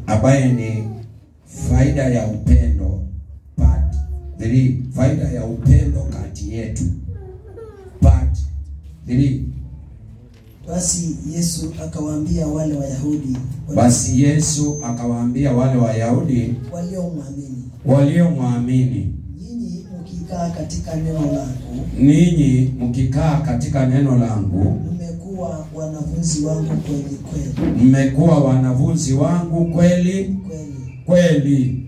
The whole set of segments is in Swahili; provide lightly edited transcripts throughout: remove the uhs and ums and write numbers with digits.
ambaye ni faida ya upendo part 3, faida ya upendo kati yetu part 3. Basi Yesu akawaambia wale Wayahudi waliomwamini, Ninyi mkikaa katika neno langu, mmekuwa wanafunzi wangu kweli. Mmekuwa wanafunzi wangu kweli.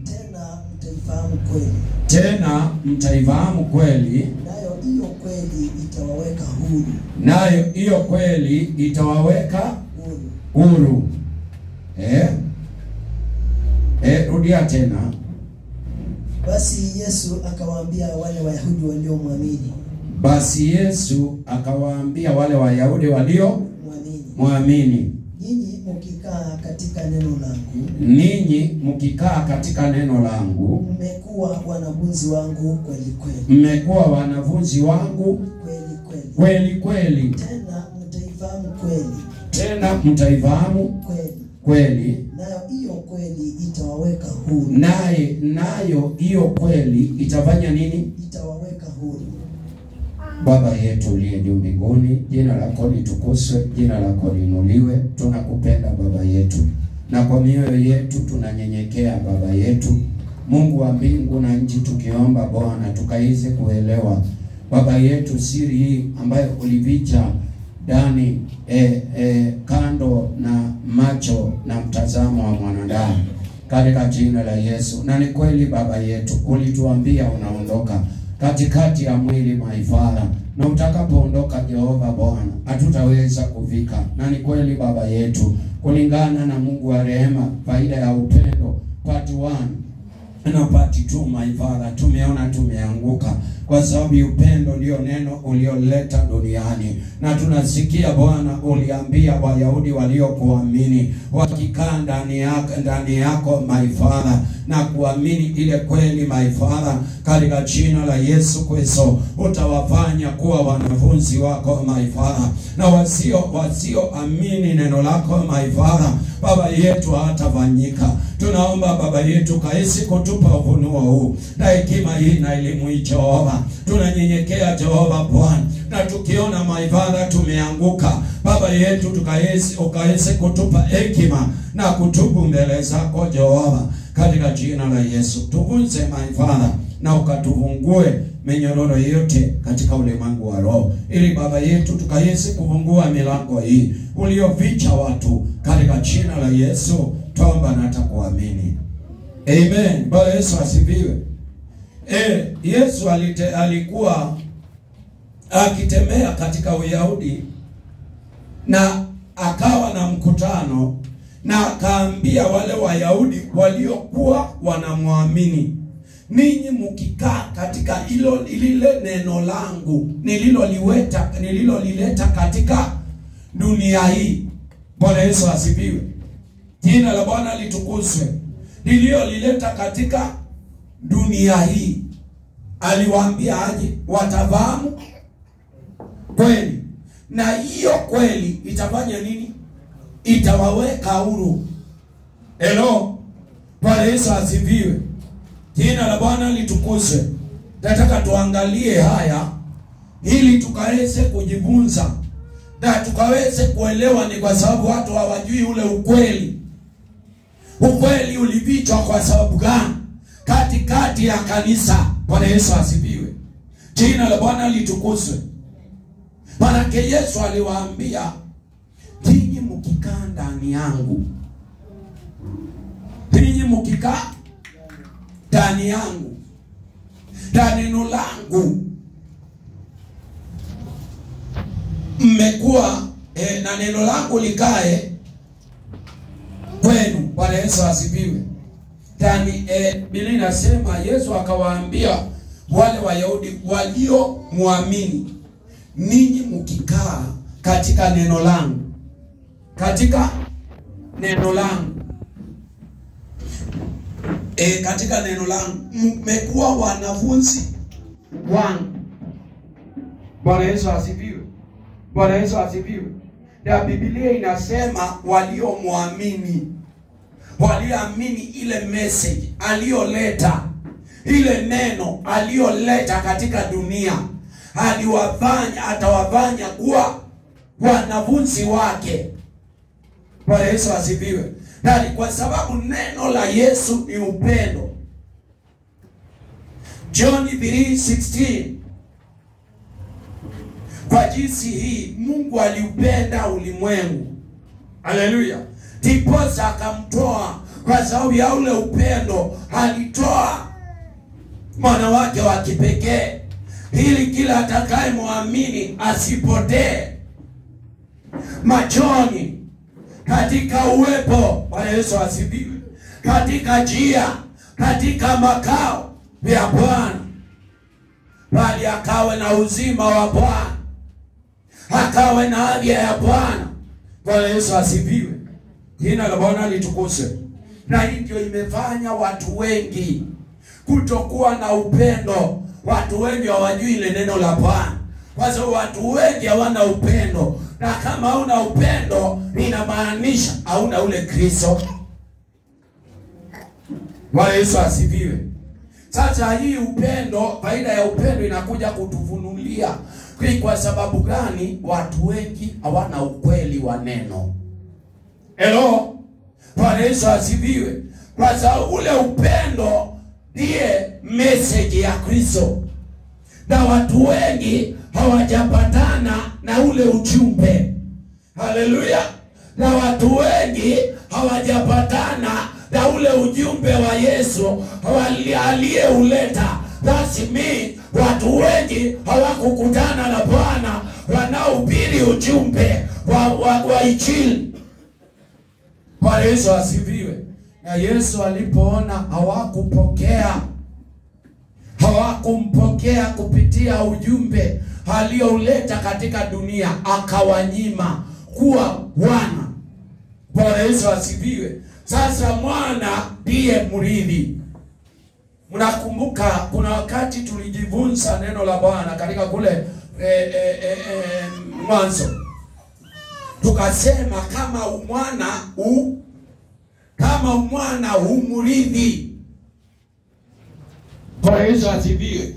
Tena mtaifahamu kweli. Nayo hiyo kweli itawaweka huru. Nayo hiyo kweli itawaweka huru. Rudia tena. Basi Yesu akawaambia wale Wayahudi waliomwamini. Basi Yesu akawaambia wale Wayahudi waliomwamini. Ninyi mkikaa katika neno langu. Ninyi mkikaa katika neno langu. Mmekuwa wanafunzi wangu kweli kweli. Mmekuwa wanafunzi wangu kweli kweli. Tena mtaifahamu kweli. Tena mtaifahamu kweli. Nayo hiyo kweli itawaweka huru. Nayo hiyo kweli itafanya nini? Itawaweka huru. Baba yetu uliye juu mbinguni, jina lako litukuzwe, jina lako liinuliwe. Tunakupenda Baba yetu, na kwa mioyo yetu tunanyenyekea Baba yetu, Mungu wa mbingu na nchi, tukiomba Bwana tukaize kuelewa Baba yetu siri hii ambayo ulificha ndani kando na macho na mtazamo wa mwanadamu, katika jina la Yesu. Na ni kweli Baba yetu ulituambia unaondoka katikati ya mwili maifara, na utakapoondoka Jehova Bwana hatutaweza kufika. Na ni kweli Baba yetu, kulingana na Mungu wa rehema, faida ya upendo part 1 na part 2 maifara, tumeona tumeanguka kwa sababu upendo ndio neno ulioleta duniani. Na tunasikia Bwana uliambia Wayahudi waliokuamini wakikaa ndani yako maifara na kuamini ile kweli maifara, katika jina la Yesu Kristo utawafanya kuwa wanafunzi wako maifara. Na wasioamini neno lako maifara, Baba yetu hatafanyika. Tunaomba Baba yetu kaisi kutupa ufunuo huu na hekima hii na elimu hii Jehova. Tunanyenyekea Jehova Bwana, na tukiona maifara tumeanguka Baba yetu ukaisi kutupa hekima na kutubu mbele zako Jehova, katika jina la Yesu. Tuvunze maifara na ukatufungue minyororo yote katika ulimwengu wa roho, ili Baba yetu tukaisi kufungua milango hii ulioficha watu, katika jina la Yesu tuomba na takuamini. Amen. Bwana Yesu asifiwe. Yesu alikuwa akitembea katika Uyahudi na akawa na mkutano, na akaambia wale Wayahudi waliokuwa wanamwamini, ninyi mkikaa katika lile neno langu nililolileta katika dunia hii. Bwana Yesu asifiwe. Jina la Bwana litukuzwe. Nililolileta katika dunia hii, aliwaambia aje? Watafahamu kweli, na hiyo kweli itafanya nini? Itawaweka huru. Hello. Bwana Yesu asifiwe. Jina la Bwana litukuzwe. Nataka tuangalie haya ili tukaweze kujifunza na tukaweze kuelewa. Ni kwa sababu watu hawajui ule ukweli. Ukweli ulifichwa kwa sababu gani katikati ya kanisa? Bwana Yesu asifiwe. Jina la Bwana litukuzwe. Maana Yesu aliwaambia, ninyi mkikaa ndani yangu, ninyi mkikaa ndani yangu, ndani neno langu, mmekuwa na neno langu likae kwenu. Bwana Yesu asifiwe. Ndani Biblia inasema Yesu akawaambia wale Wayahudi waliomwamini, ninyi mkikaa katika neno langu, katika neno langu, katika neno langu mmekuwa wanafunzi wangu. Bwana Yesu asifiwe. Bwana Yesu asifiwe. Na Biblia inasema waliomwamini, waliamini ile message aliyoleta, ile neno aliyoleta katika dunia, atawafanya kuwa wanafunzi wake. Bwana Yesu asifiwe. Na kwa sababu neno la Yesu ni upendo. John 3:16, kwa jinsi hii Mungu aliupenda ulimwengu. Haleluya. Ndiposa akamtoa, kwa sababu ya ule upendo alitoa mwana wake wa kipekee, ili kila atakayemwamini asipotee machoni, katika uwepo. Bwana Yesu asifiwe. Katika njia, katika makao ya Bwana, bali akawe na uzima wa Bwana, akawe na afya ya Bwana. Bwana Yesu asifiwe. Jina la Bwana litukuzwe. Na hii ndio imefanya watu wengi kutokuwa na upendo. Watu wengi hawajui ile neno la Bwana, kwa sababu watu wengi hawana upendo. Na kama hauna upendo, inamaanisha hauna ule Kristo. Bwana Yesu asifiwe. Sasa hii upendo, faida ya upendo inakuja kutufunulia kwa sababu gani watu wengi hawana ukweli wa neno. Hello. Bwana Yesu asifiwe. Kwa sababu ule upendo ndiye message ya Kristo, na watu wengi hawajapatana na ule ujumbe. Haleluya. Na watu wengi hawajapatana na ule ujumbe wa Yesu aliyeuleta. That's me. Watu wengi hawakukutana na Bwana wanaohubiri ujumbe wa Injili. Bwana Yesu asifiwe. Na Yesu alipoona hawakumpokea kupitia ujumbe aliyouleta katika dunia, akawanyima kuwa wana. Bwana Yesu asifiwe. Sasa mwana ndiye mrithi. Mnakumbuka kuna wakati tulijifunza neno la Bwana katika kule Mwanzo. Tukasema kama mwana umrithi. Bwana Yesu asifiwe.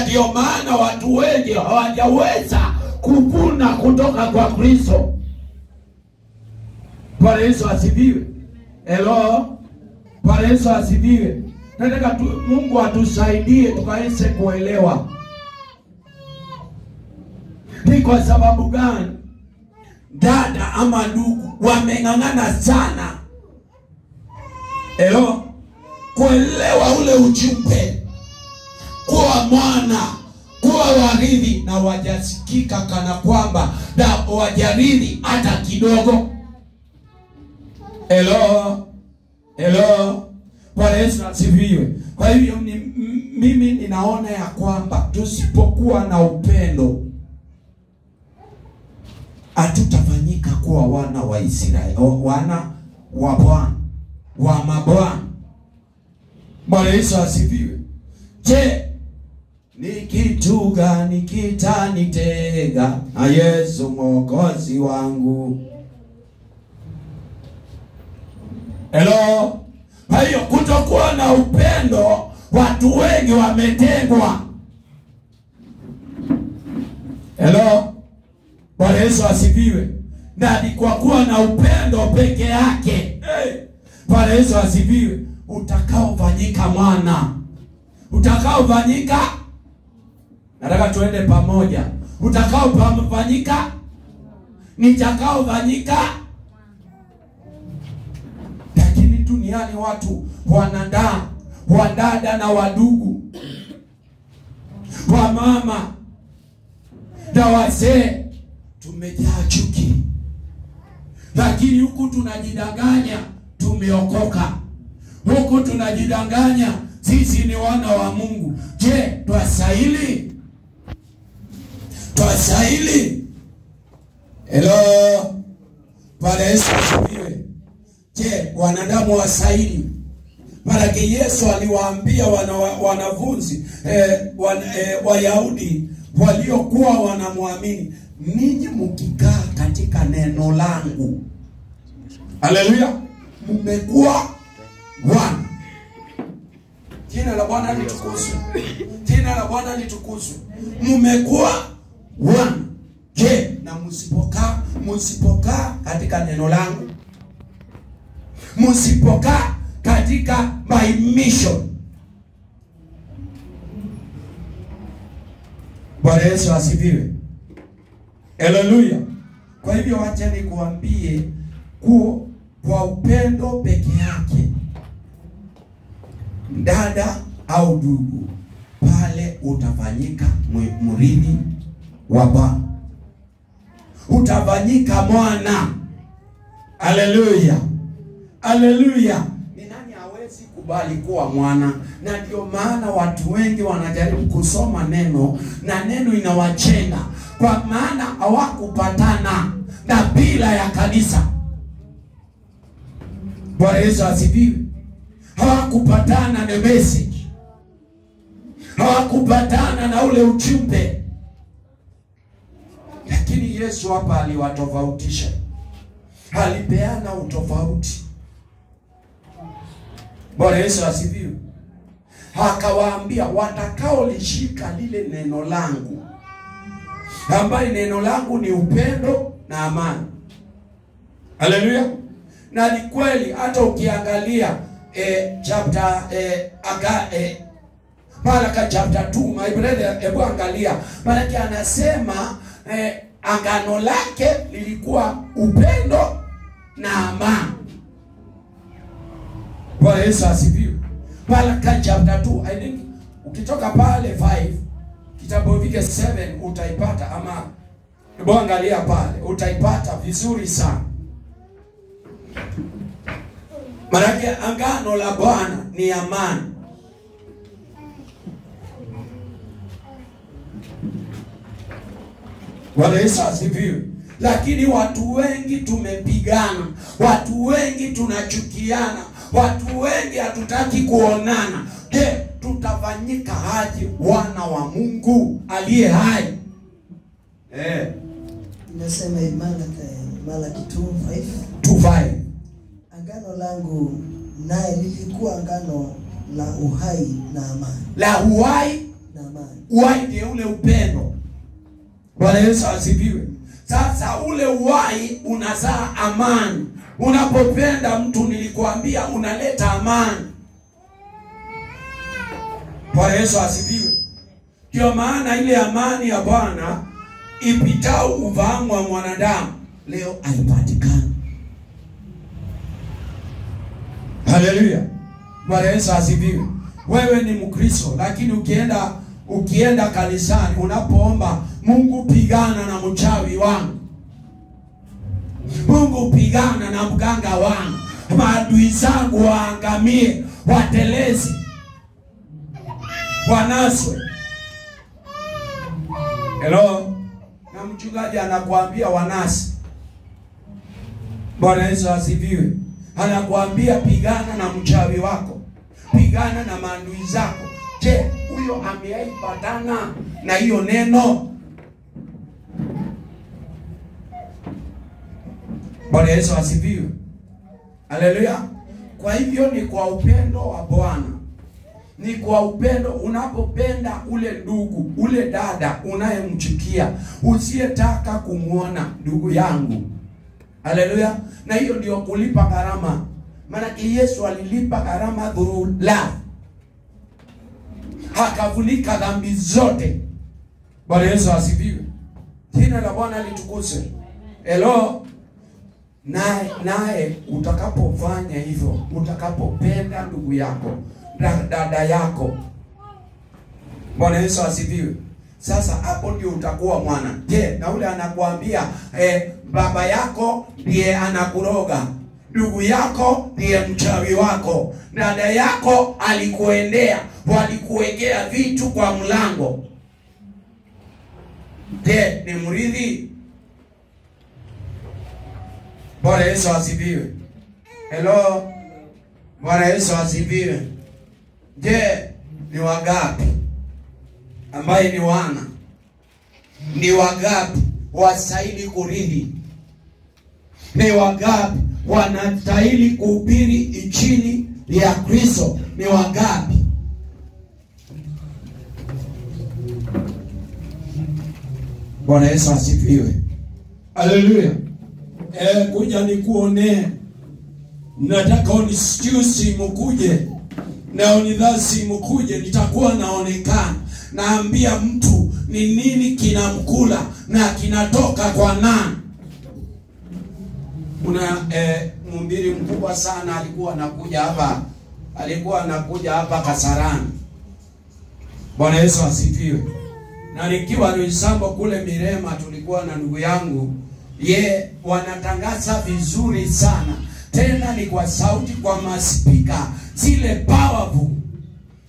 Ndio maana watu wengi hawajaweza kuvuna kutoka kwa Kristo. Bwana Yesu asifiwe. Hello. Bwana Yesu asifiwe. Nataka Mungu atusaidie tukaweze kuelewa. Ni kwa sababu gani dada ama ndugu wameng'ang'ana sana, hello, kuelewa ule ujumbe, kuwa mwana, kuwa warithi, na wajasikika kana kwamba na wajarithi hata kidogo. Hello. Bwana Yesu asifiwe. Kwa hivyo mimi ninaona ya kwamba tusipokuwa na upendo, hatutafanyika kuwa wana wa Israeli, wana wa Bwana, wa mabwana. Bwana Yesu asifiwe. Je, ni kitu gani kitanitega na Yesu Mwokozi wangu? Hello. Kwa hiyo kutokuwa na upendo, watu wengi wametengwa. Hello. Bwana Yesu asifiwe. Na ni kwa kuwa na upendo peke yake, Bwana Yesu asifiwe, utakaofanyika mwana, utakaofanyika, nataka tuende pamoja, utakaofanyika, nitakaofanyika. Lakini duniani watu wadada na wadugu, wa mama na wazee, tumejaa chuki. Lakini huku tunajidanganya tumeokoka, huku tunajidanganya sisi ni wana wa Mungu. Je, twastahili? Hello. Bwana Yesu asifiwe. Je, wanadamu wastahili? Maana Yesu aliwaambia wanafunzi Wayahudi waliokuwa wanamwamini, ninyi mkikaa katika neno langu, haleluya, mmekuwa one. Jina la Bwana litukuzwe. Jina la Bwana litukuzwe. Mmekuwa one. Je, na msipokaa katika neno langu, msipokaa katika my mission. Bwana Yesu asifiwe. Haleluya. Kwa hivyo wacha nikuambie kwa upendo peke yake, dada au ndugu, pale utafanyika mrithi wa Bwana, utafanyika mwana. Haleluya. Haleluya. Ni nani hawezi kubali kuwa mwana? Na ndio maana watu wengi wanajaribu kusoma neno na neno inawachenga, kwa maana hawakupatana na bila ya kanisa. Bwana Yesu asifiwe. Hawakupatana na message, hawakupatana na ule ujumbe. Lakini Yesu hapa aliwatofautisha, alipeana utofauti. Bwana Yesu asifiwe. Akawaambia watakao lishika lile neno langu, ambaye neno langu ni upendo na amani. Haleluya. Na ni kweli, hata ukiangalia chapter Malaka chapter 2, my brother, hebu angalia. Malaka anasema agano lake lilikuwa upendo na amani. Bwana Yesu asifiwe. Malaka chapter 2, I think ukitoka pale 5 kitabu vike 7 utaipata, ama hebu angalia pale utaipata vizuri sana. Maana agano la Bwana ni amani. Bwana Yesu asifiwe. Lakini watu wengi tumepigana, watu wengi tunachukiana, watu wengi hatutaki kuonana. Je, tutafanyika aje wana wa Mungu aliye hai? Inasema Malaki 2:5. Agano langu naye lilikuwa agano la uhai na amani. La uhai na amani. Uhai ndio ule upendo. Bwana Yesu asifiwe. Sasa ule uhai unazaa amani. Unapopenda mtu, nilikwambia, unaleta amani. Bwana Yesu asifiwe. Ndio maana ile amani ya Bwana ipitao ufahamu wa mwanadamu leo haipatikani. Haleluya. Bwana Yesu asifiwe. Wewe ni Mkristo, lakini ukienda kanisani, unapoomba Mungu pigana na mchawi wangu, Mungu pigana na mganga wangu, maadui zangu waangamie, watelezi, wanaswe. Hello. Na mchungaji anakuambia wanasi. Bwana Yesu asifiwe. Anakuambia pigana na mchawi wako, pigana na maadui zako. Je, huyo ameipatana na hiyo neno? Bwana Yesu asifiwe. Haleluya. Kwa hivyo ni kwa upendo wa Bwana, ni kwa upendo. Unapopenda ule ndugu, ule dada unayemchukia, usiyetaka kumuona ndugu yangu. Haleluya. Na hiyo ndio kulipa gharama. Maana Yesu alilipa gharama through love, akavunika dhambi zote. Bwana Yesu asifiwe. Jina la Bwana litukuzwe. Hello. Naye utakapofanya hivyo, utakapopenda ndugu yako, dada yako, Bwana Yesu asifiwe, sasa hapo ndio utakuwa mwana. Je, na ule anakuambia baba yako ndiye anakuroga, ndugu yako ndiye mchawi wako, dada yako alikuendea, walikuwekea vitu kwa mlango, je, ni mrithi? Bwana Yesu asifiwe. Hello. Bwana Yesu asifiwe. Je, ni wangapi ambaye ni wana? Ni wangapi wastahili kurithi? Ni wangapi wanastahili kuhubiri injili ya Kristo? Ni wangapi? Bwana Yesu asifiwe. Haleluya. Kuja nikuone. Nataka unisikiusi mkuje. Na unidhasi mkuje, nitakuwa naonekana. Naambia mtu ni nini kinamkula na kinatoka kwa nani. Kuna mhubiri mkubwa sana alikuwa anakuja hapa Kasarani. Bwana Yesu asifiwe. Na nikiwa Roysambu kule Mirema, tulikuwa na ndugu yangu, wanatangaza vizuri sana. Tena ni kwa sauti, kwa maspika zile powerful.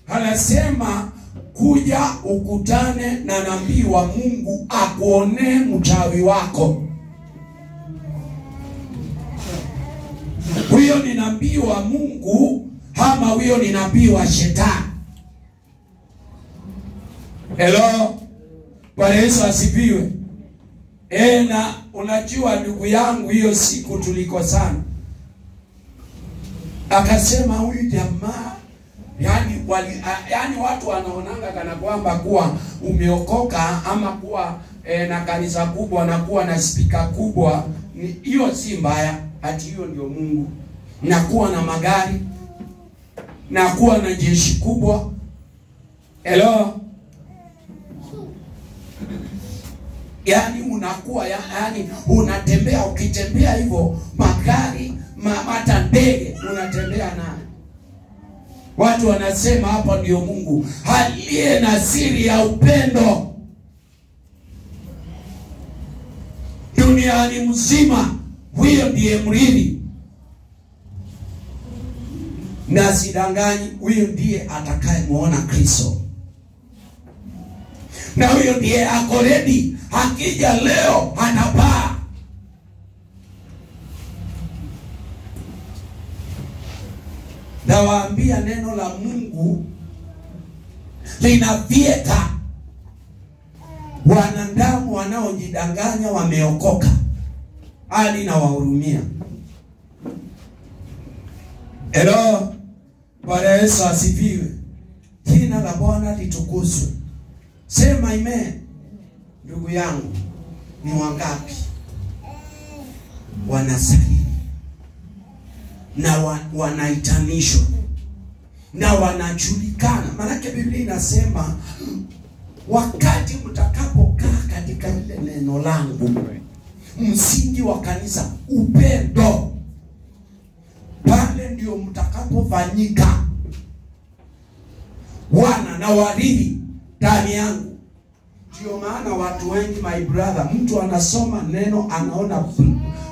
Anasema kuja ukutane na nabii wa Mungu akuone mchawi wako. Huyo ni nabii wa Mungu ama huyo ni nabii wa shetani? Hello. Bwana Yesu asifiwe. Na unajua ndugu yangu, hiyo siku tulikosana. Akasema huyu jamaa, yani watu wanaonanga kana kwamba kuwa umeokoka ama kuwa na kanisa kubwa na kuwa na spika kubwa, hiyo si mbaya, ati hiyo ndio Mungu. Na kuwa na magari, na kuwa na jeshi kubwa. Hello. Yani unakuwa yani unatembea, ukitembea hivyo magari hata ndege unatembea naye. Watu wanasema hapa ndio Mungu aliye na siri ya upendo duniani mzima. Huyo ndiye mrithi. Na sidanganyi, huyo ndiye atakayemuona Kristo. Na huyo ndiye ako ready, akija leo anapaa. Nawaambia neno la Mungu linavieka wanadamu wanaojidanganya wameokoka. Hali na wahurumia. Hello. Bwana Yesu asifiwe. Jina la Bwana litukuzwe. Sema amen. Ndugu yangu, ni wangapi wanasali na wanaitanishwa na wanajulikana? Maana Biblia inasema wakati mtakapokaa katika ile neno langu, msingi wa kanisa upendo, pale ndio mtakapofanyika wana na warithi ndani yangu. Ndio maana watu wengi, my brother, mtu anasoma neno anaona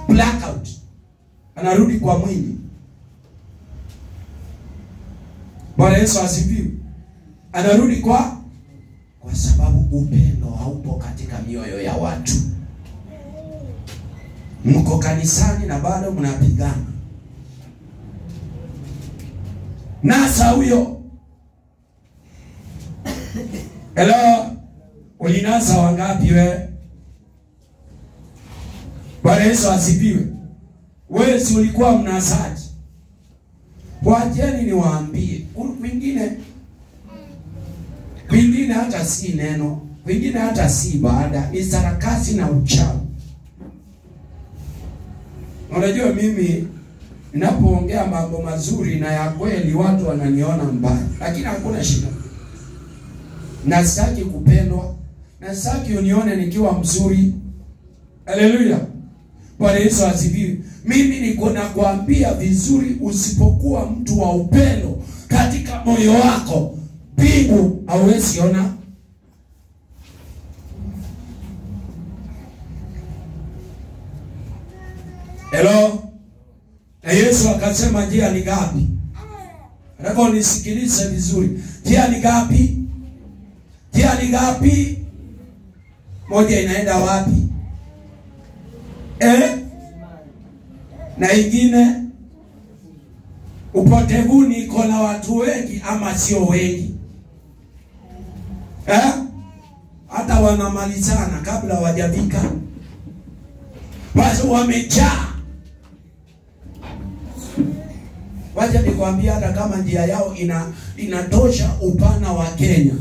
blackout, anarudi kwa mwili. Bwana Yesu asifiwe. Anarudi kwa sababu upendo haupo katika mioyo ya watu. Mko kanisani na bado mnapigana. Nasa huyo. Hello. Ulinasa wangapi we? Bwana Yesu asifiwe. Wewe si ulikuwa mnasaji? Wajeni niwaambie, wengine hata si neno, wengine hata si baada, ni sarakasi na uchawi. Unajua mimi ninapoongea mambo mazuri na ya kweli watu wananiona mbaya, lakini hakuna shida. Na sitaki kupendwa, na sitaki unione nikiwa mzuri. Haleluya. Bwana Yesu asifiwe. Mimi niko nakwambia vizuri, usipokuwa mtu wa upendo katika moyo wako, mbingu hauwezi ona. Hello. Na Yesu akasema njia ni ngapi? Nataka unisikilize vizuri. Njia ni ngapi? Njia ni ngapi? Moja inaenda wapi? Na ingine upotevuni iko na watu wengi ama sio wengi? Hata wanamalizana kabla wajafika. basi wamejaa. Wacha nikwambia, hata kama njia yao inatosha upana wa Kenya,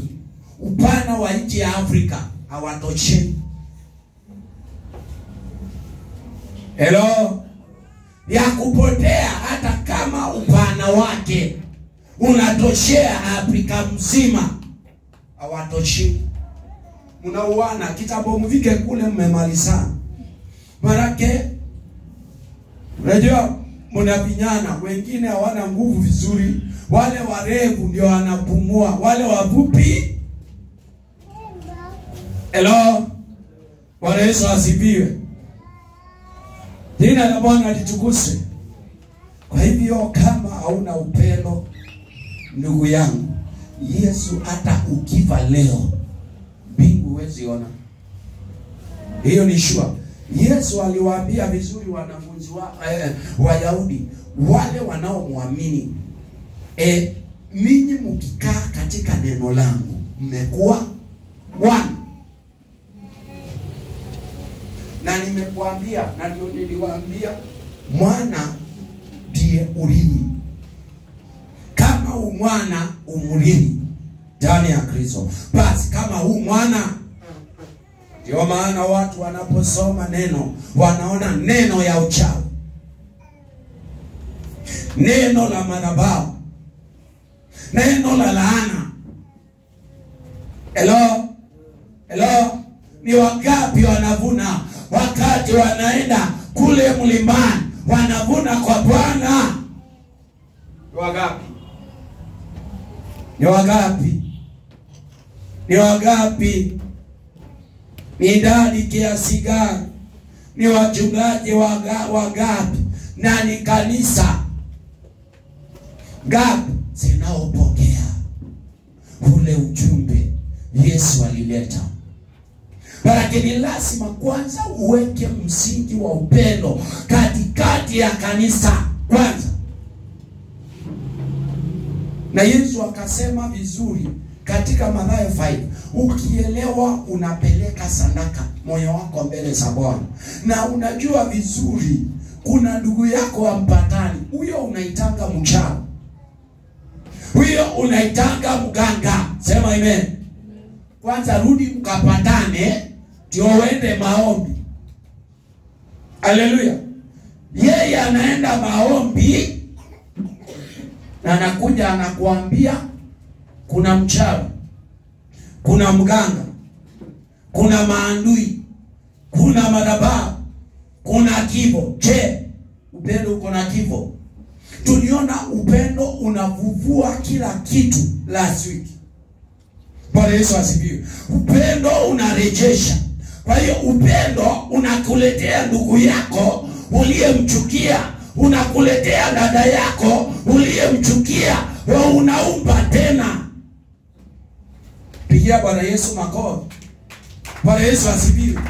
upana wa nchi ya Afrika, hawatoshei. Hello, ya kupotea hata kama upana wake unatoshea Afrika mzima, hawatoshei. Mnauana kitambo mvike kule mmemalizana. Marake unajua mnapinyana, wengine hawana nguvu vizuri, wale warefu ndio wanapumua, wale wafupi. Hello, Bwana Yesu asifiwe. Jina la Bwana litukuzwe. Kwa hivyo kama hauna upendo, ndugu yangu, Yesu hata ukifa leo, mbingu huwezi ona. Hiyo ni sure. Yesu aliwaambia vizuri wanafunzi wa Wayahudi wale wanaomwamini, ninyi mkikaa katika neno langu mmekuwa one. Na nimekuambia, na ndio niliwaambia, mwana ndiye urithi. Kama mwana umurithi ndani ya Kristo, basi kama mwana. Ndio maana watu wanaposoma neno wanaona neno ya uchawi, neno la madhabahu, neno la laana. Hello, ni wangapi wanavuna wakati wanaenda kule mlimani, wanavuna kwa Bwana? Ni wangapi? Ni idadi kiasi gani? Ni wachungaji wangapi? Na ni kanisa ngapi zinaopokea ule ujumbe Yesu alileta? Lakini lazima kwanza uweke msingi wa upendo katikati ya kanisa kwanza. Na Yesu akasema vizuri katika Mathayo 5, ukielewa unapeleka sadaka moyo wako mbele za Bwana. Na unajua vizuri kuna ndugu yako ampatani, huyo unaitanga mchawi, huyo unaitanga mganga. Sema amen. Kwanza rudi mkapatane ndio uende maombi. Haleluya. Yeye anaenda maombi na anakuja anakuambia kuna mchawi, kuna mganga, kuna maandui, kuna madhabahu, kuna kifo. Je, upendo uko na kifo? Tuliona upendo unavuvua kila kitu last week. Bwana Yesu asifiwe. Upendo unarejesha. Kwa hiyo upendo unakuletea ndugu yako uliyemchukia, unakuletea dada yako uliyemchukia, wewe unaumba tena. Pigia Bwana Yesu makofi. Bwana Yesu asifiwe.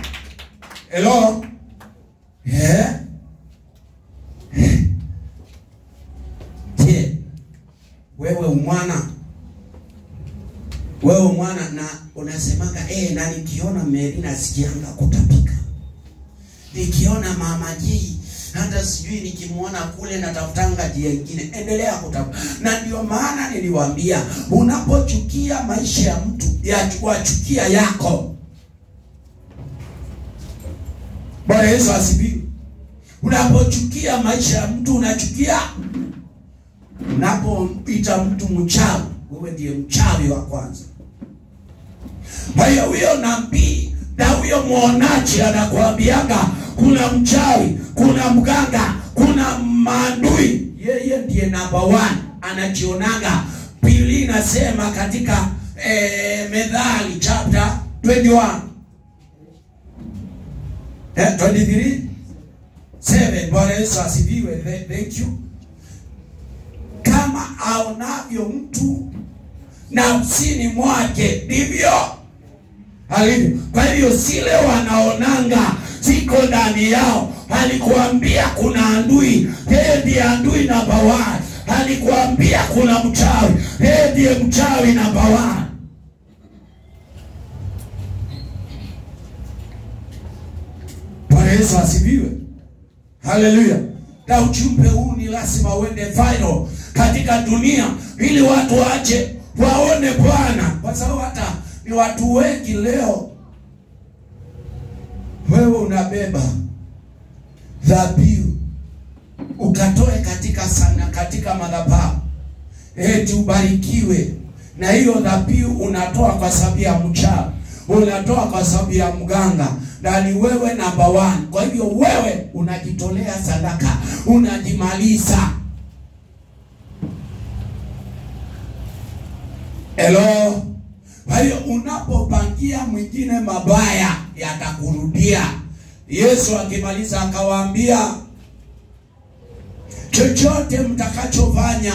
Hello. Wewe mwana na unasemanga na nikiona Mary nasikianga kutapika. Nikiona Mama G hata sijui nikimuona kule natafutanga jia nyingine. Endelea kutafuta. Na ndio maana niliwaambia unapochukia maisha ya mtu wachukia yako. Bwana Yesu asifiwe. Unapochukia maisha ya mtu unachukia. Unapoita mtu mchawi, wewe ndiye mchawi wa kwanza. Kwa hiyo huyo nabii na huyo muonaji anakuambianga kuna mchawi, kuna mganga, kuna maandui. Yeye ndiye number 1. Anajionanga. Biblia inasema katika Methali chapter 21 23:7. Bwana Yesu asifiwe. Thank you. Kama aonavyo mtu nafsini mwake ndivyo alivyo. Kwa hivyo sile wanaonanga ziko ndani yao. Alikuambia kuna andui, yeye ndiye andui number 1. Alikuambia kuna mchawi, yeye ndiye mchawi number 1. Bwana Bwana Yesu asifiwe. Haleluya. Na ujumbe huu ni lazima uende viral katika dunia ili watu waje waone Bwana. Kwa sababu hata ni watu wengi leo, wewe unabeba dhabihu ukatoe katika madhabahu eti ubarikiwe, na hiyo dhabihu unatoa kwa sababu ya mchawi, unatoa kwa sababu ya mganga, na ni wewe number 1. Kwa hivyo wewe unajitolea sadaka, unajimaliza. Hello. Kwa hiyo unapopangia mwingine mabaya yatakurudia. Yesu akimaliza akawaambia, chochote mtakachofanya,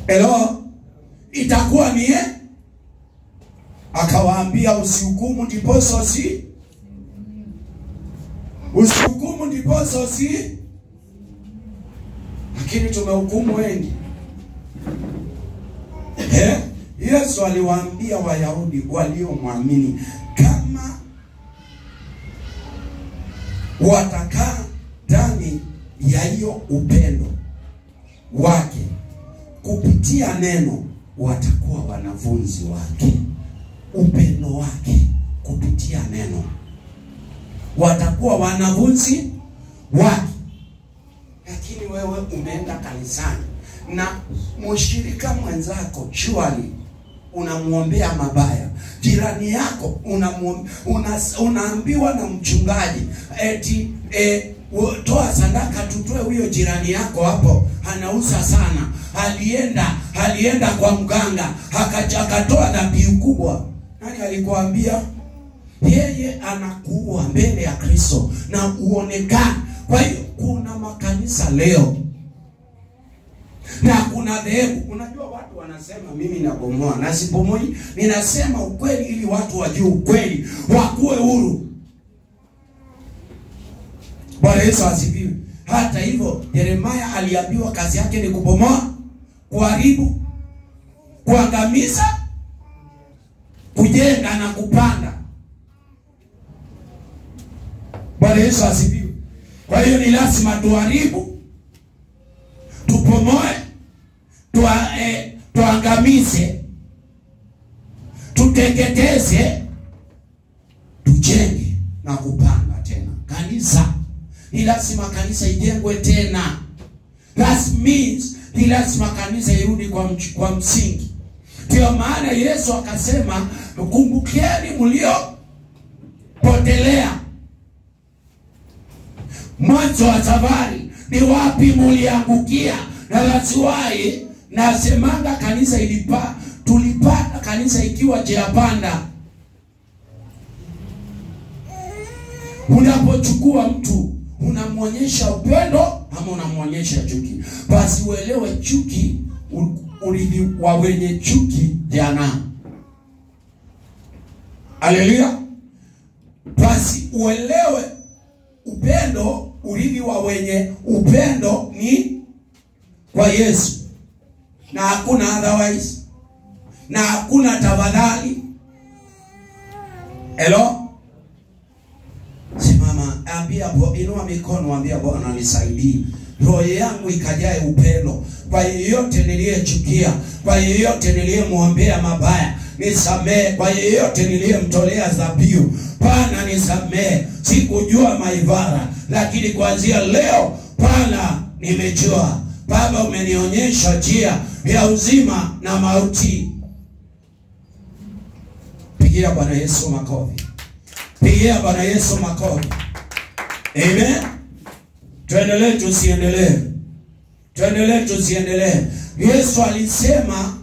hello, itakuwa ni akawaambia, usihukumu ndiposo usihukumu ndiposo lakini tumehukumu wengi. Yesu aliwaambia Wayahudi waliomwamini, kama watakaa ndani ya hiyo upendo wake kupitia neno, watakuwa wanafunzi wake. Upendo wake kupitia neno, watakuwa wanafunzi wake. Lakini wewe umeenda kanisani na mshirika mwenzako surely unamuombea mabaya, jirani yako unaambiwa na mchungaji eti toa sadaka tutoe, huyo jirani yako hapo anauza sana, alienda kwa mganga akatoa dhabihu kubwa. Nani alikuambia? Yeye anakuua mbele ya Kristo na uonekane. Kwa hiyo kuna makanisa leo na kuna dhehebu. Unajua watu wanasema mimi nabomoa, na sibomoi, ninasema ukweli ili watu wajue ukweli, wakuwe huru. Bwana Yesu asifiwe. Hata hivyo Yeremia aliambiwa kazi yake ni kubomoa, kuharibu, kuangamiza, kujenga na kupanda. Bwana Yesu asifiwe. Kwa hiyo ni lazima tuharibu, tupomoe, tuangamize, tuteketeze, tujenge na kupanda tena. Kanisa ni lazima kanisa ijengwe tena. That means ni lazima kanisa irudi kwa msingi. Ndio maana Yesu akasema, kumbukeni mliopotelea mwanzo wa safari, ni wapi mliangukia. Na laziwai nasemanga kanisa tulipata kanisa ikiwa njia panda. Unapochukua mtu unamuonyesha upendo ama unamuonyesha chuki, basi uelewe chuki, urithi wa wenye chuki jana. Haleluya. Basi uelewe upendo, urithi wa wenye upendo ni kwa Yesu, na hakuna otherwise, na hakuna tafadhali. Hello. Simama, ambia inua mikono, ambia Bwana nisaidie, roho yangu ikajae upendo kwa yeyote niliyechukia, kwa yeyote niliyemwombea mabaya, nisamee. Kwa yeyote niliyemtolea dhabihu, Bwana nisamee. Sikujua maivara, lakini kuanzia leo Bwana nimejua. Baba, umenionyesha njia ya uzima na mauti. Pigia Bwana Yesu makofi. Pigia Bwana Yesu makofi. Amen. Tuendelee tusiendelee? Tuendelee tusiendelee? Yesu alisema,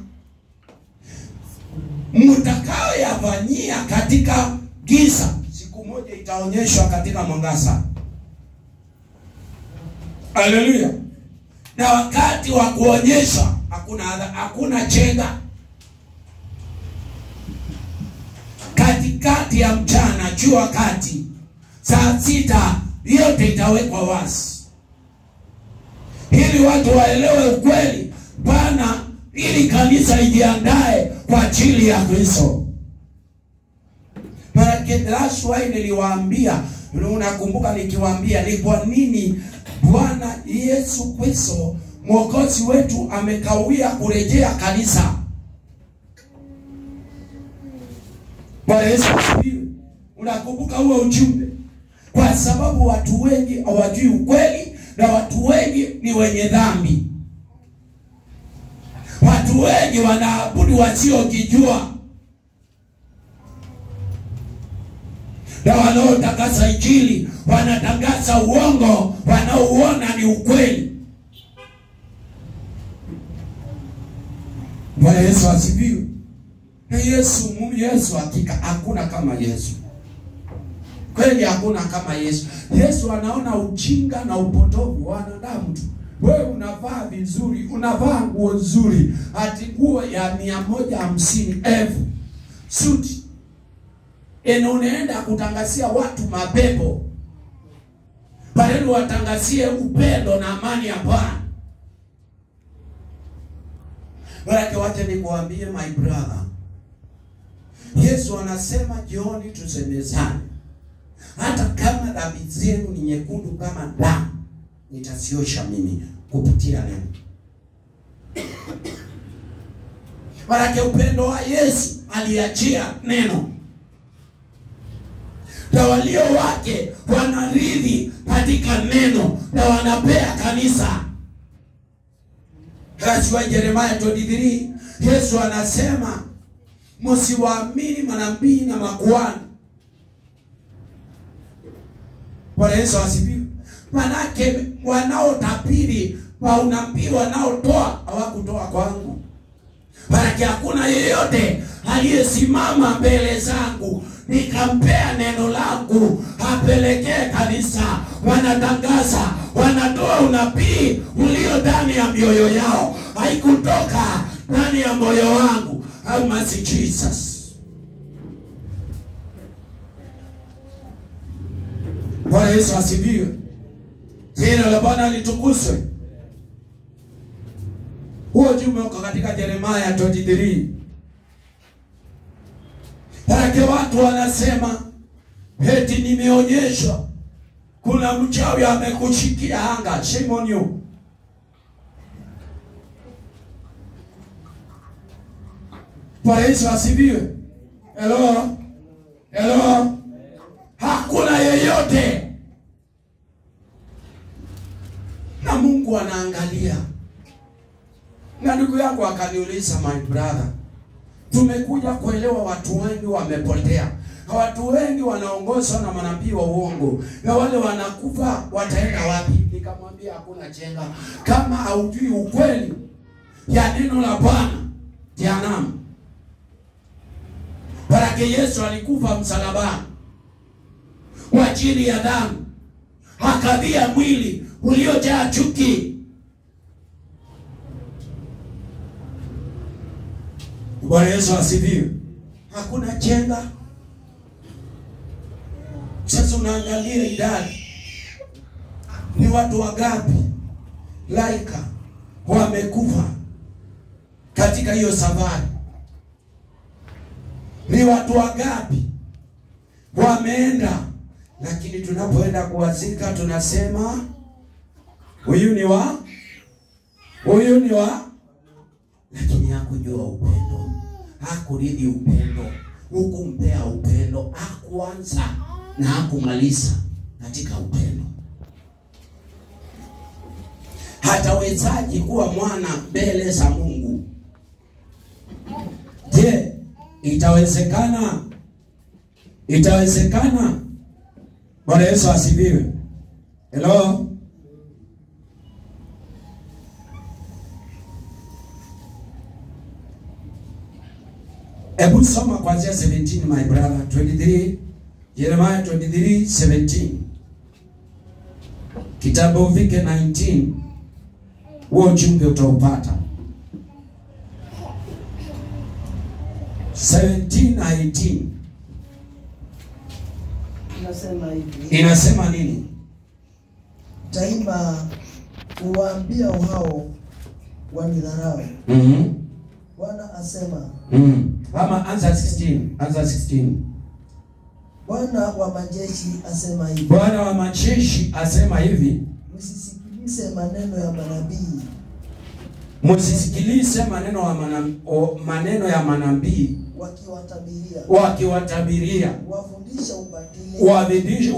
mtakao yafanyia katika giza, siku moja itaonyeshwa katika mwangaza. Haleluya. Na wakati wa kuonyesha hakuna chenga. Katikati ya mchana, jua kati, saa 6 yote itawekwa wazi, ili watu waelewe ukweli Bwana, ili kanisa ijiandae kwa ajili ya Kristo. Mara Maana that's why niliwaambia, unakumbuka nikiwaambia ni kwa nini Bwana Yesu Kristo Mwokozi wetu amekawia kurejea kanisa. Bwana Yesu asifiwe. Unakumbuka huo ujumbe? Kwa sababu watu wengi hawajui ukweli na watu wengi ni wenye dhambi. Watu wengi wanaabudu wasiokijua. Na wanaotangaza injili wanatangaza uongo, wanaouona ni ukweli. Bwana Yesu asifiwe. Na Yesu hakika hakuna kama Yesu. Kweli hakuna kama Yesu. Yesu anaona ujinga na upotovu wa wanadamu tu. Wewe unavaa vizuri, unavaa nguo nzuri, ati nguo ya 150,000 suti. Unaenda kutangazia watu mapepo. Badala watangazie upendo na amani ya Bwana. Baraka wacha nikuambie my brother. Yesu anasema jioni tusemezane. Hata kama dhambi zenu ni nyekundu kama damu, nitaziosha mimi kupitia neno. Baraka upendo wa Yesu aliachia neno. Na walio wake wanarithi katika neno na wanapea kanisa. Katika Yeremia 23 Yesu anasema msiwaamini manabii na makuhani. Bwana Yesu asifiwe. Manake wanaotapiri wa unabii wanaotoa hawakutoa kwangu. Manake hakuna yeyote aliyesimama mbele zangu nikampea neno langu apelekee kanisa. Wanatangaza, wanatoa unabii ulio ndani ya mioyo yao, haikutoka ndani ya moyo wangu. Au masi Jesus. Bwana Yesu asifiwe. Jina la Bwana litukuzwe. Huo ujumbe uko katika Yeremia 23. Hata watu wanasema eti nimeonyeshwa kuna mchawi amekushikia anga. Shame on you. Bwana Yesu asifiwe. Hello. Hello. Hakuna yeyote. Na Mungu anaangalia. Na ndugu yangu akaniuliza, my brother, tumekuja kuelewa watu wengi wamepotea. Watu wengi wanaongozwa na manabii wa uongo. Na wale wanakufa wataenda wapi? Nikamwambia hakuna chenga. Kama haujui ukweli ya neno la Bwana, jehanamu. Baraka Yesu alikufa msalabani kwa ajili ya dhambi. Akavia mwili uliojaa chuki. Bwana Yesu asifiwe. Hakuna chenga. Sasa unaangalia idadi. Ni watu wangapi laika wamekufa katika hiyo safari? Ni watu wangapi wameenda? Lakini tunapoenda kuwazika tunasema huyu ni wa, lakini hakujua upendo, hakuridhi upendo, hukumpea upendo, hakuanza na hakumaliza katika upendo. Hatawezaji kuwa mwana mbele za Mungu? Je, itawezekana? Itawezekana? Bwana Yesu asifiwe. Hello. Ebu soma kuanzia 17 my brother. 23 Yeremia 23:17. Kitabu ufike 19. Huo ujumbe utaupata. 17 na 18. Inasema nini? Taima kuwaambia hao wanidharau. Bwana asema. Ama anza 16. Bwana wa majeshi asema hivi. Bwana wa majeshi asema hivi. Msisikilize maneno ya manabii. Msisikilize maneno ya manabii wakiwatabiria.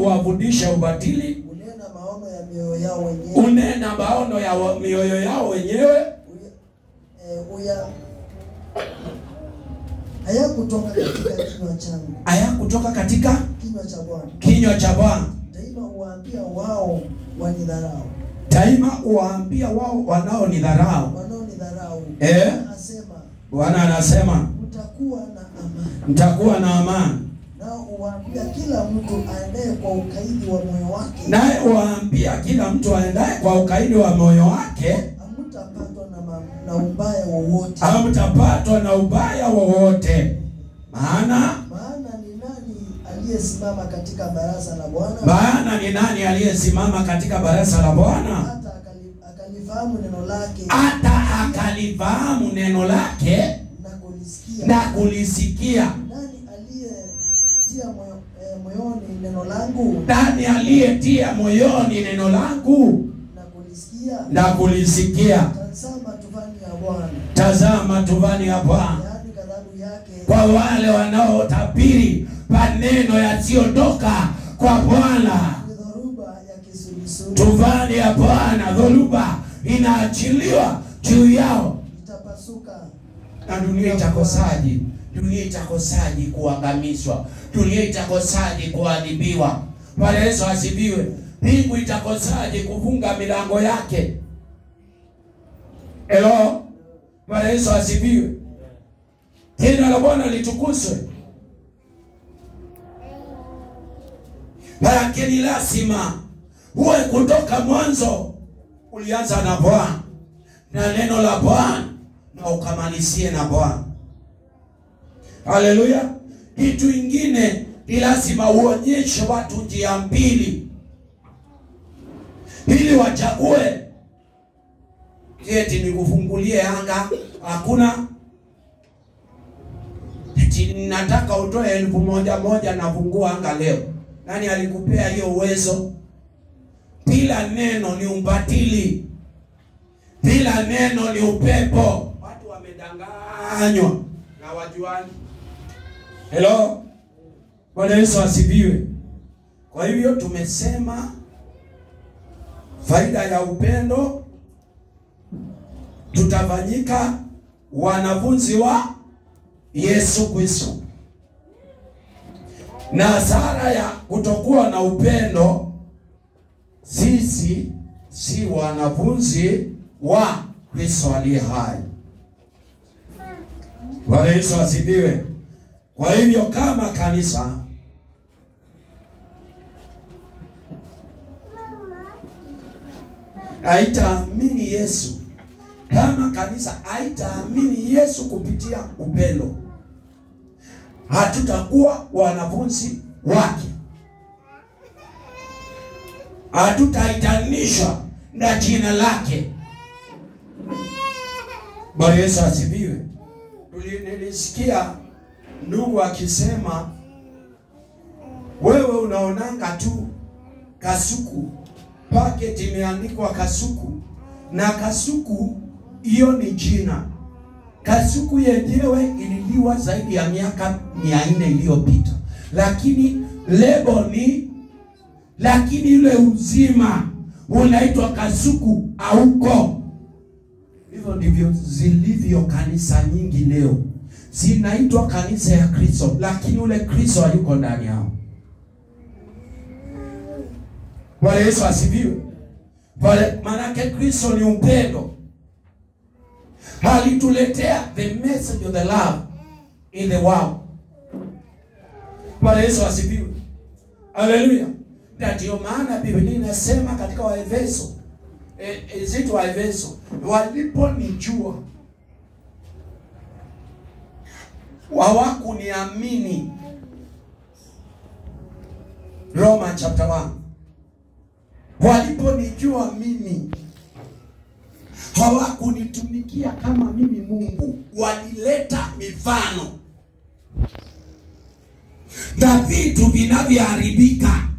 Wafundisha ubatili. Unena maono ya mioyo yao wenyewe. Unena maono ya mioyo yao wenyewe. Hayakutoka katika kinywa changu. Hayakutoka katika kinywa cha Bwana. Daima huwaambia wao wanidharau. Daima huwaambia wao wanaonidharau. Bwana anasema mtakuwa na amani. Nao huwaambia kila mtu aendaye kwa ukaidi wa moyo wake. Naye huwaambia kila mtu aendaye kwa ukaidi wa moyo wake. Hamtapatwa na ubaya wowote. Hamtapatwa na ubaya wowote. Maana ni nani aliyesimama katika baraza la Bwana? Maana ni nani aliyesimama katika baraza la Bwana? Hata akalifahamu neno lake. Hata akalifahamu neno lake na kulisikia. Nani aliyetia moyoni neno langu? Nani aliyetia moyoni neno langu na kulisikia? Tazama tuvani ya Bwana. Kwa wale wanaotabiri maneno yasiyotoka kwa Bwana. Tuvani ya Bwana, dhoruba inaachiliwa juu yao. Na dunia itakosaje? Dunia itakosaje kuangamizwa? Dunia itakosaje kuadhibiwa? Bwana Yesu asifiwe. Mbingu itakosaje kufunga milango yake? Hello? Bwana Yesu asifiwe. Jina la Bwana litukuzwe. Lakini lazima uwe kutoka mwanzo ulianza na Bwana na neno la Bwana na ukamalizie na Bwana. Haleluya. Kitu kingine ni lazima uonyeshe watu njia mbili ili wachague. Eti nikufungulie anga, hakuna. Eti nataka utoe 1,000 na fungua anga leo. Nani alikupea hiyo uwezo? Bila neno ni ubatili. Bila neno ni upepo. Watu wamedanganywa na wajuani. Hello? Bwana Yesu asifiwe. Kwa hivyo tumesema faida ya upendo, tutafanyika wanafunzi wa Yesu Kristo. Na hasara ya kutokuwa na upendo, sisi si wanafunzi wa Kristo aliye hai. Bwana Yesu asifiwe. Kwa hivyo kama kanisa haitaamini Yesu, kama kanisa haitaamini Yesu kupitia upendo, hatutakuwa wanafunzi wake. Hatutaitanishwa na jina lake. Bwana Yesu asifiwe. Nilisikia ndugu akisema, wewe unaonanga tu kasuku, packet imeandikwa kasuku, na kasuku hiyo ni jina. Kasuku yenyewe ililiwa zaidi ya miaka 400 iliyopita, lakini lebo ni, lakini yule uzima unaitwa kasuku hauko. Hivyo ndivyo zilivyo kanisa nyingi leo. Zinaitwa kanisa ya Kristo, lakini ule Kristo hayuko ndani yao. Bwana Yesu asifiwe. Maana Kristo ni upendo. Alituletea the message of the love in the world. Bwana Yesu asifiwe. Haleluya. Ndio maana Biblia inasema katika Waefeso, Waefeso, waliponijua hawakuniamini. Roma chapter 1. Waliponijua mimi hawakunitumikia kama mimi Mungu, walileta mifano. na vitu vinavyoharibika.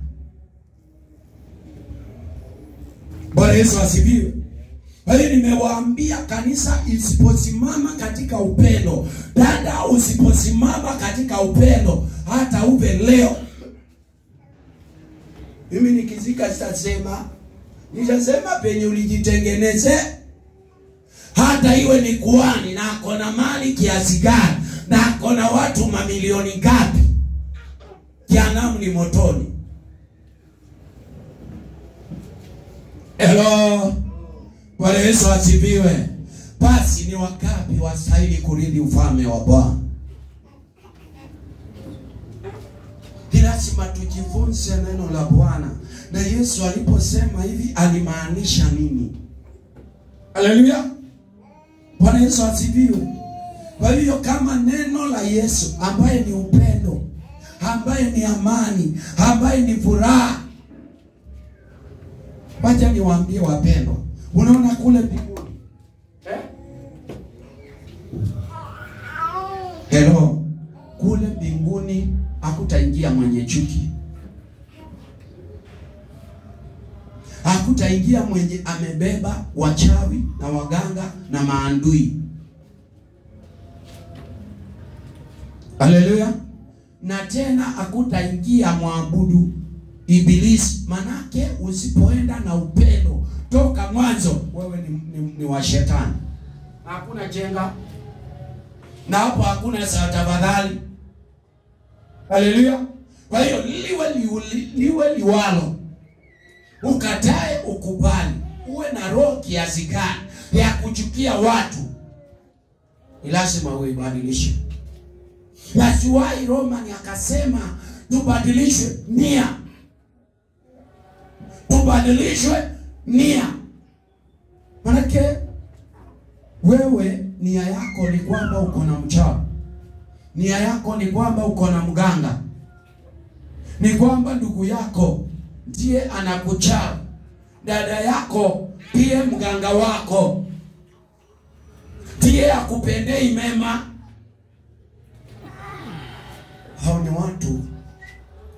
Bwana Yesu asifiwe. Bali nimewaambia kanisa isiposimama katika upendo, dada usiposimama katika upendo, hata uwe leo. Mimi nikizika nitasema penye ulijitengeneze, hata iwe ni kuhani na akona mali kiasi gani na akona watu mamilioni ngapi, jehanamu ni motoni. Hello. Bwana Yesu asifiwe. Basi ni wakati wastahili kurithi ufalme wa Bwana. Lazima tujifunze neno la Bwana. Na Yesu aliposema hivi alimaanisha nini? Haleluya. Bwana Yesu asifiwe. Kwa hiyo kama neno la Yesu ambaye ni upendo, ambaye ni amani, ambaye ni furaha. Wacha niwaambie wapendwa, unaona kule mbinguni. Hello, kule mbinguni hakutaingia mwenye chuki. Hakutaingia mwenye amebeba wachawi na waganga na maandui. Haleluya. Na tena hakutaingia mwabudu Ibilisi. Manake usipoenda na upendo toka mwanzo, wewe ni wa shetani. Hakuna jenga. Na hapo hakuna saa tafadhali. Haleluya. Kwa hiyo liwe liwalo, ukatae ukubali, uwe na roho kiasi gani ya kuchukia watu, lazima uibadilishe. Lazima Romani akasema tubadilishwe nia. Tubadilishwe nia. Manake wewe nia yako ni kwamba uko na mchawi. Nia yako ni kwamba uko na mganga. Ni kwamba ndugu yako ndiye anakuchawi. Dada yako ndiye mganga wako. Ndiye akupendei mema. Hao ni watu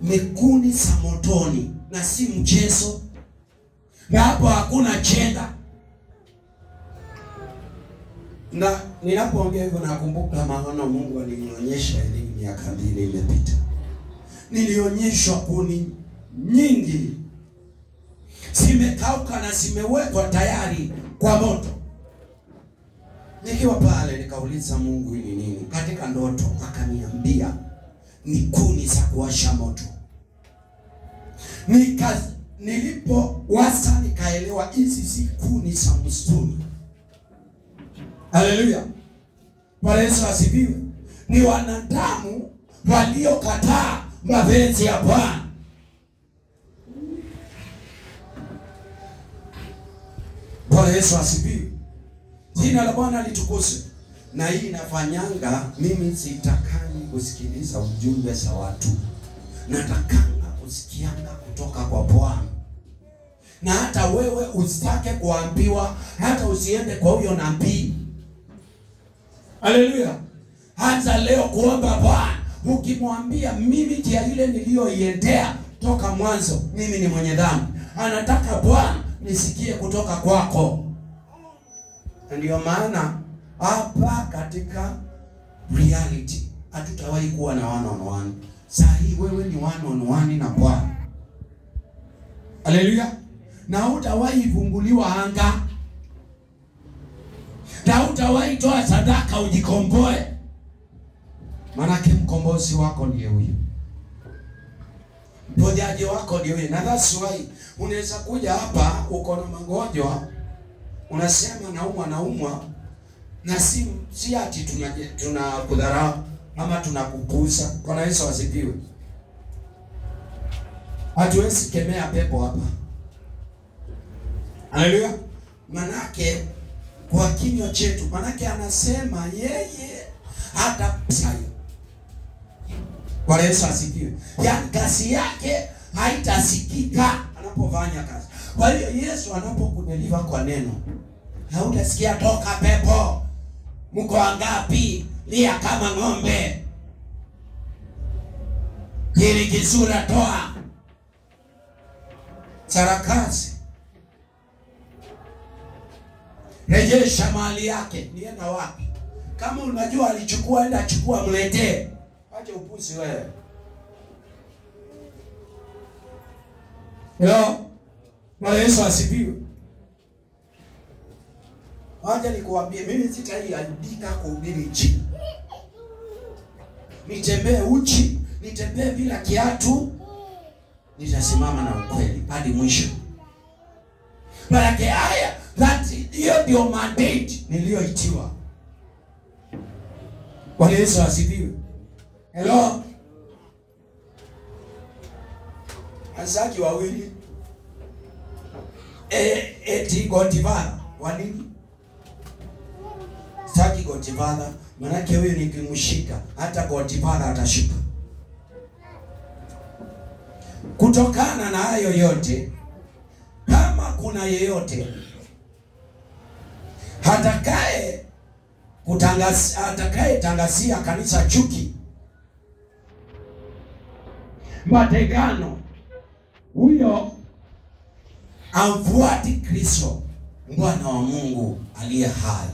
mekuni za motoni na si mchezo. Na hapo hakuna chenga. Na ninapoongea hivyo nakumbuka maana Mungu alinionyesha elimu miaka 2 imepita. Nilionyeshwa kuni nyingi zimekauka na zimewekwa tayari kwa moto. Nikiwa pale nikauliza Mungu hili nini? Katika ndoto akaniambia ni kuni za kuwasha moto. Nilipowasa nikaelewa hizi si kuni za msituni. Haleluya. Bwana Yesu asifiwe. Ni wanadamu waliokataa mapenzi ya Bwana. Bwana Yesu asifiwe. Jina la Bwana litukuzwe. Na hii inafanyanga mimi sitakani kusikiliza ujumbe za watu. Natakanga kusikianga kutoka kwa Bwana. Na hata wewe usitake kuambiwa, hata usiende kwa huyo nabii. Haleluya. Anza leo kuomba Bwana. Ukimwambia mimi njia ile niliyoiendea toka mwanzo, mimi ni mwenye dhambi. Anataka Bwana nisikie kutoka kwako. Ndio maana hapa katika reality hatutawahi kuwa na one on one. Saa hii wewe ni one on one na Bwana. Haleluya. Na hutawahi vunguliwa anga. Na hutawahi toa sadaka ujikomboe. Manake mkombozi wako ndiye huyo. Mponyaji wako ndiye huyo. Na that's why unaweza kuja hapa uko na magonjwa, unasema naumwa na si ati tunakudharau ama tunakupuuza. Bwana Yesu asifiwe. Hatuwezi kemea pepo hapa. Haleluya. Manake kwa kinywa chetu, manake anasema yeye hata sayo. Bwana Yesu asifiwe. Yaani kazi yake haitasikika anapofanya kazi. Kwa hiyo Yesu anapokudeliver kwa neno, hautasikia toka pepo. Mko wangapi lia kama ng'ombe? Kile kisura toa. Sarakasi. Rejesha mali yake. Nienda wapi? Kama unajua alichukua, enda chukua, mletee. Acha upuzi wewe. Hello? Bwana Yesu asifiwe. Wacha nikuambie, mimi sitaiandika kuhubiri chini. Nitembee uchi, nitembee bila kiatu, nitasimama na ukweli hadi mwisho. Baraka haya, hiyo ndio mandate niliyoitiwa. Bwana Yesu asifiwe. Hello? Asaki wawili. Eti Godfather. Wanini? Saki Godfather. Manake huyu nikimshika, hata Godfather atashuka. Kutokana na hayo yote, kama kuna yeyote atakaye tangazia kanisa chuki, mategano, huyo amfuati Kristo, Bwana wa Mungu aliye hai.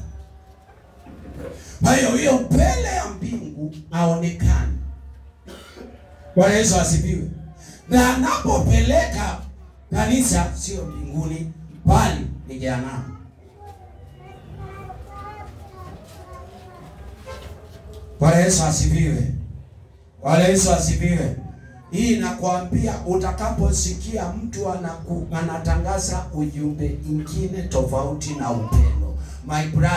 Huyo mbele ya mbingu aonekane. Bwana Yesu asifiwe. Na anapopeleka kanisa sio mbinguni, bali ni jehanamu. Bwana Yesu asifiwe. Bwana Yesu asifiwe. Hii nakwambia, utakaposikia mtu anatangaza ujumbe ingine tofauti na upendo, my brother,